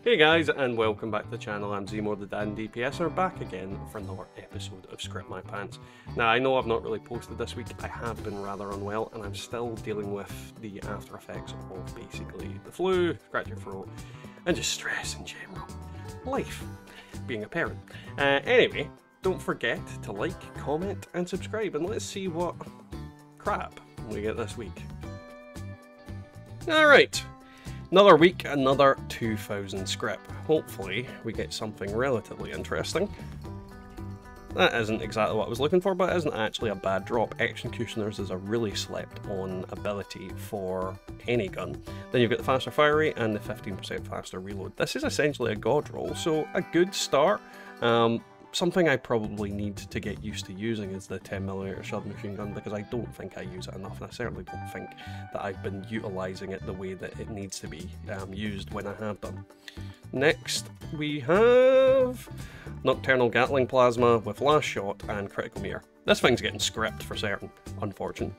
Hey guys, and welcome back to the channel. I'm Zemo the Dad and DPSer, back again for another episode of Scrip My Pants. Now, I know I've not really posted this week. I have been rather unwell, and I'm still dealing with the after effects of basically the flu, scratchy throat, and just stress in general. Life, being a parent. Anyway, don't forget to like, comment, and subscribe, and let's see what crap we get this week. Alright. Another week, another 2000 scrip. Hopefully we get something relatively interesting. That isn't exactly what I was looking for, but it isn't actually a bad drop. Executioners is a really slept on ability for any gun. Then you've got the faster fire rate and the 15% faster reload. This is essentially a god roll, so a good start. Something I probably need to get used to using is the 10mm submachine gun, because I don't think I use it enough, and I certainly don't think that I've been utilising it the way that it needs to be used when I have done. Next we have Nocturnal Gatling Plasma with Last Shot and Critical Meter. This thing's getting script for certain, unfortunate.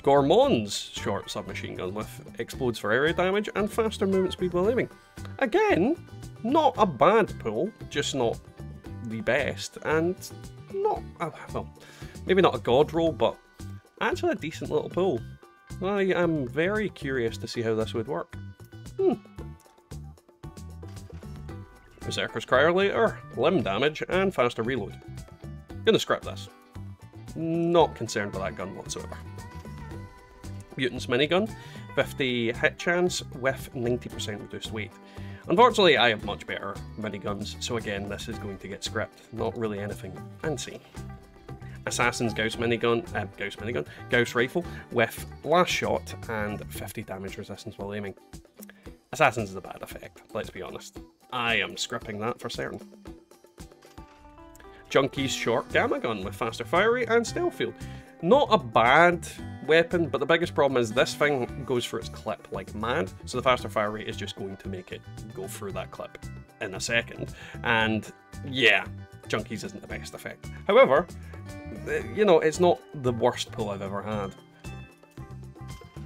Gormon's short submachine gun with explodes for area damage and faster movement speed while aiming. Again, not a bad pull, just not the best, and not, well, maybe not a god roll, but actually a decent little pull. I am very curious to see how this would work. Berserker's Cryolator, limb damage, and faster reload. Gonna scrap this. Not concerned with that gun whatsoever. Mutant's minigun, 50 hit chance with 90% reduced weight. Unfortunately, I have much better miniguns, so again, this is going to get scrapped. Not really anything fancy. Assassin's Gauss Rifle with Last Shot and 50 damage resistance while aiming. Assassin's is a bad effect, let's be honest. I am scripping that for certain. Junkie's Short Gamma Gun with faster fire rate and stealth field. Not a bad weapon, but the biggest problem is this thing goes for its clip like mad, so the faster fire rate is just going to make it go through that clip in a second. And yeah, Junkies isn't the best effect. However, you know, it's not the worst pull I've ever had.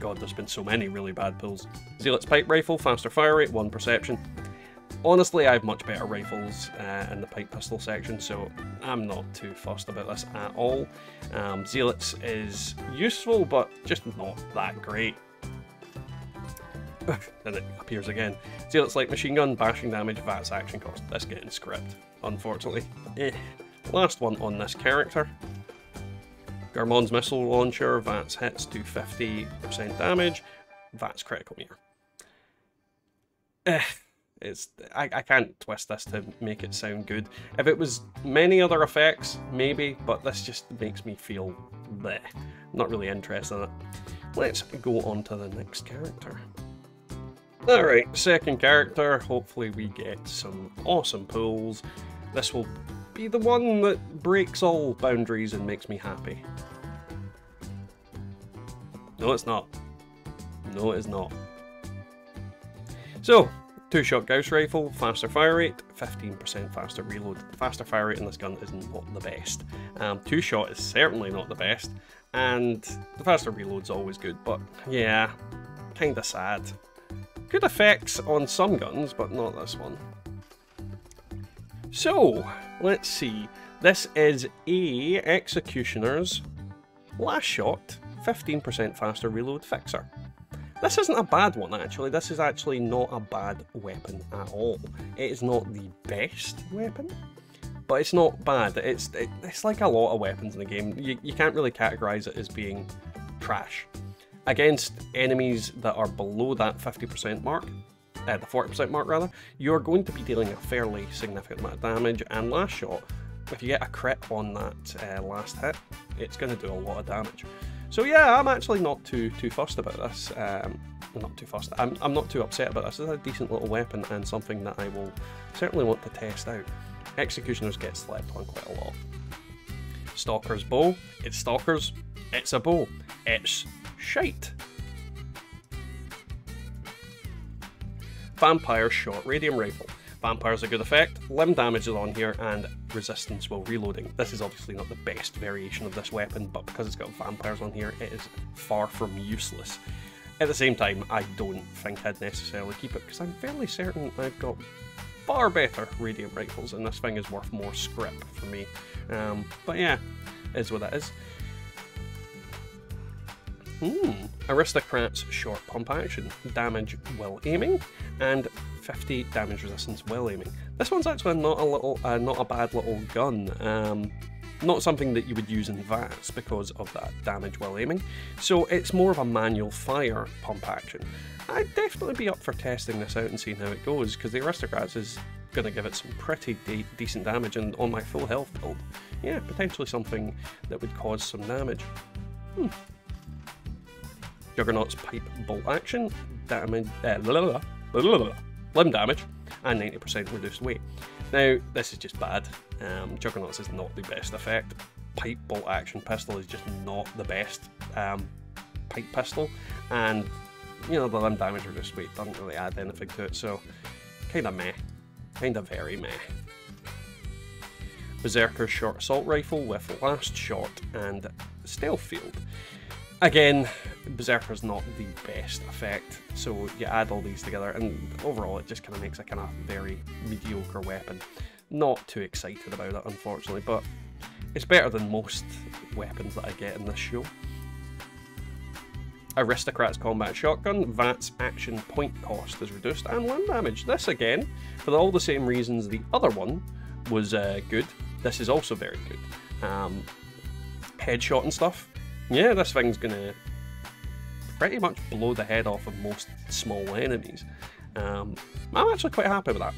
God, there's been so many really bad pulls. Zealot's Pipe Rifle, faster fire rate, 1 perception. Honestly, I have much better rifles in the pipe pistol section, so I'm not too fussed about this at all. Zealot's is useful, but just not that great. And it appears again. Zealot's Light Machine Gun, bashing damage, VATS action cost. That's getting script, unfortunately. Last one on this character. Gormon's Missile Launcher, VATS hits to 50% damage, VATS critical meter. I can't twist this to make it sound good. If it was many other effects, maybe, but this just makes me feel bleh. Not really interested in it. Let's go on to the next character. Alright, second character. Hopefully we get some awesome pulls. This will be the one that breaks all boundaries and makes me happy. No, it's not. No, it is not. So, 2-shot Gauss Rifle, faster fire rate, 15% faster reload. The faster fire rate in this gun is not the best. 2-shot is certainly not the best, and the faster reload's always good, but yeah, kinda sad. Good effects on some guns, but not this one. So, let's see. This is a Executioner's Last Shot, 15% faster reload fixer. This isn't a bad one, actually. This is actually not a bad weapon at all. It is not the best weapon, but it's not bad. It's like a lot of weapons in the game. You can't really categorise it as being trash. Against enemies that are below that 50% mark, the 40% mark rather, you're going to be dealing a fairly significant amount of damage, and Last Shot, if you get a crit on that last hit, it's going to do a lot of damage. So yeah, I'm actually not too fussed about this. Not too fussed. I'm not too upset about this. It's a decent little weapon and something that I will certainly want to test out. Executioners get slept on quite a lot. Stalker's Bow. It's Stalkers. It's a bow. It's shite. Vampire's Short Radium Rifle. Vampire's a good effect. Limb damage is on here, and resistance while reloading. This is obviously not the best variation of this weapon, but because it's got vampires on here, it is far from useless. At the same time, I don't think I'd necessarily keep it, because I'm fairly certain I've got far better radiant rifles, and this thing is worth more scrip for me. But yeah, is what it is. Aristocrat's short pump action, damage while aiming, and 50 damage resistance while aiming. This one's actually not a bad little gun. Not something that you would use in VATS because of that damage while aiming, so it's more of a manual fire pump action. I'd definitely be up for testing this out and seeing how it goes, because the Aristocrats is going to give it some pretty decent damage, and on my full health build, yeah, potentially something that would cause some damage. Juggernaut's pipe bolt action, damage, limb damage, and 90% reduced weight. Now, this is just bad. Juggernaut's is not the best effect. Pipe bolt action pistol is just not the best pipe pistol, and you know, the limb damage reduced weight doesn't really add anything to it, so kinda meh. Kinda very meh. Berserker's short assault rifle with last shot and stealth field. Again, Berserker's not the best effect, so you add all these together, and overall it just kind of makes a kind of very mediocre weapon. Not too excited about it, unfortunately, but it's better than most weapons that I get in this show. Aristocrat's combat shotgun, VATS action point cost is reduced, and limb damage. This again, for all the same reasons the other one was good, this is also very good. Headshot and stuff. Yeah, this thing's gonna pretty much blow the head off of most small enemies. I'm actually quite happy with that.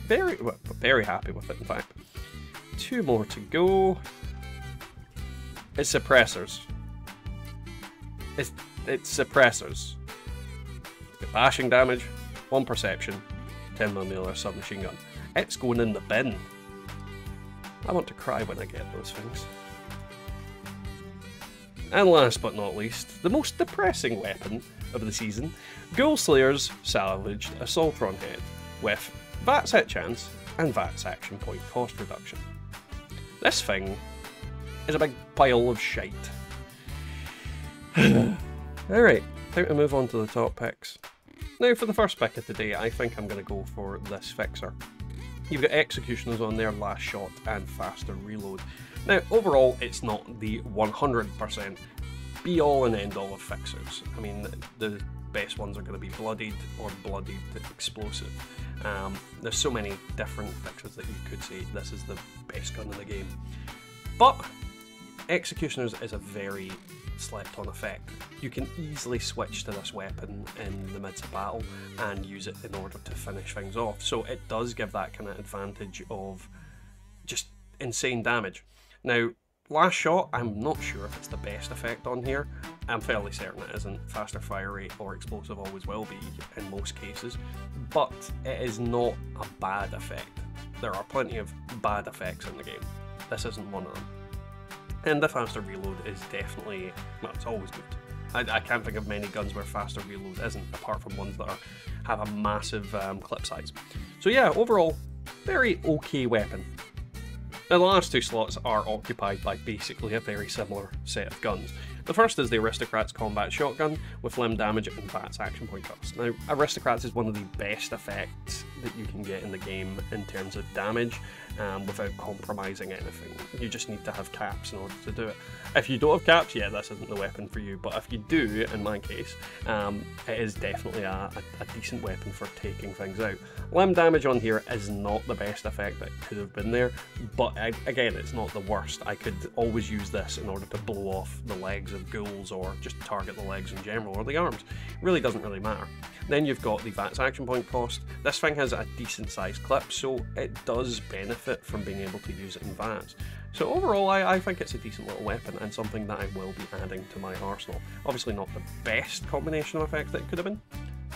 Very happy with it, in fact. 2 more to go. It's suppressors. It's suppressors. Got bashing damage, 1 perception, 10mm submachine gun. It's going in the bin. I want to cry when I get those things. And last but not least, the most depressing weapon of the season, Ghoulslayer's Salvaged Assaultron Head, with VATS hit chance and VATS action point cost reduction. This thing is a big pile of shite. Alright, time to move on to the top picks. Now for the first pick of the day, I think I'm going to go for this fixer. You've got Executioners on there, last shot and faster reload. Now overall it's not the 100% be all and end all of fixers. I mean, the best ones are going to be Bloodied or Bloodied Explosive. There's so many different fixers that you could say this is the best gun in the game. But Executioners is a very slept on effect. You can easily switch to this weapon in the midst of battle and use it in order to finish things off. So it does give that kind of advantage of just insane damage. Now, last shot, I'm not sure if it's the best effect on here. I'm fairly certain it isn't. Faster fire rate or explosive always will be in most cases, but it is not a bad effect. There are plenty of bad effects in the game. This isn't one of them. And the faster reload is definitely, well, it's always good. I can't think of many guns where faster reload isn't, apart from ones that have a massive clip size. So yeah, overall, very okay weapon. Now the last 2 slots are occupied by basically a very similar set of guns. The first is the Aristocrat's combat shotgun with limb damage and VATS action point cost. Now Aristocrats is one of the best effects that you can get in the game in terms of damage without compromising anything. You just need to have caps in order to do it. If you don't have caps, yeah, this isn't the weapon for you, but if you do, in my case, it is definitely a decent weapon for taking things out. Limb damage on here is not the best effect that could have been there, but again, it's not the worst. I could always use this in order to blow off the legs of ghouls or just target the legs in general, or the arms. It really doesn't really matter. Then you've got the VATS action point cost. This thing has a decent sized clip, so it does benefit from being able to use it in VATS. So overall, I think it's a decent little weapon and something that I will be adding to my arsenal. Obviously not the best combination of effects that it could have been,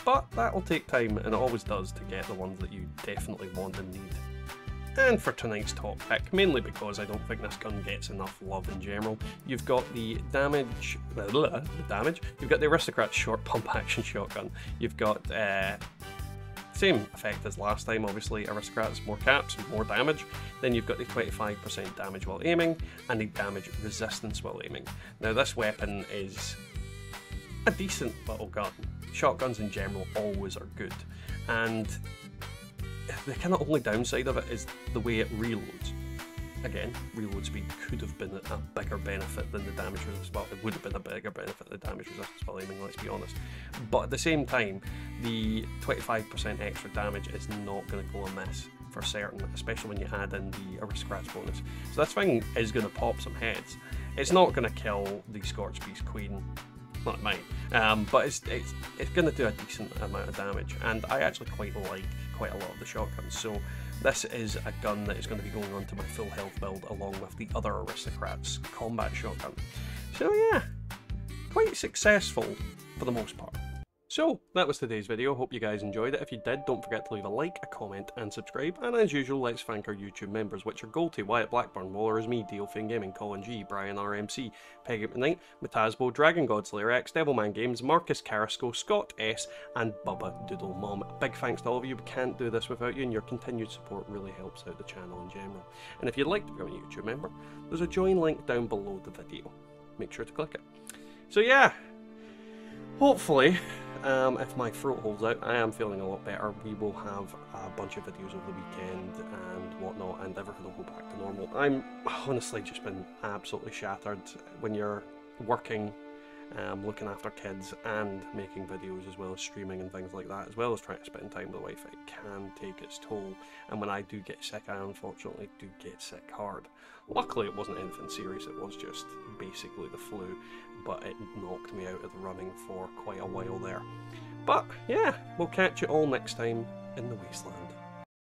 but that will take time, and it always does, to get the ones that you definitely want and need. And for tonight's top pick, mainly because I don't think this gun gets enough love in general, you've got the you've got the Aristocrat's short pump action shotgun, you've got Same effect as last time, obviously. Aristocrats, more caps, more damage. Then you've got the 25% damage while aiming, and the damage resistance while aiming. Now this weapon is a decent little gun. Shotguns in general always are good, and the kind of only downside of it is the way it reloads. Again, reload speed could have been a bigger benefit than the damage resistance. Well, it would have been a bigger benefit than the damage resistance while aiming, let's be honest. But at the same time, the 25% extra damage is not going to go amiss for certain, especially when you add in the Aristocrats bonus. So this thing is going to pop some heads. It's not going to kill the Scorch Beast Queen, not mine, but it's going to do a decent amount of damage, and I actually quite like quite a lot of the shotguns. So this is a gun that is going to be going on to my full health build along with the other Aristocrats combat shotgun. So yeah, quite successful for the most part. So that was today's video. Hope you guys enjoyed it. If you did, don't forget to leave a like, a comment and subscribe. And as usual, let's thank our YouTube members, which are Golty, Wyatt Blackburn, Waller is me, DealFin Gaming, Colin G, Brian RMC, Peg McKnight, Matasbo, Dragon God Slayer X, Devilman Games, Marcus Carrasco, Scott S, and Bubba Doodle Mom. Big thanks to all of you. We can't do this without you, and your continued support really helps out the channel in general. And if you'd like to become a YouTube member, there's a join link down below the video. Make sure to click it. So yeah, hopefully, if my throat holds out, I am feeling a lot better. We will have a bunch of videos over the weekend and whatnot, and everything will go back to normal. I'm honestly just been absolutely shattered when you're working, looking after kids and making videos, as well as streaming and things like that, as well as trying to spend time with the wife. It can take its toll, and when I do get sick, I unfortunately do get sick hard. Luckily it wasn't anything serious, it was just basically the flu, but it knocked me out of the running for quite a while there. But yeah, we'll catch you all next time in the Wasteland.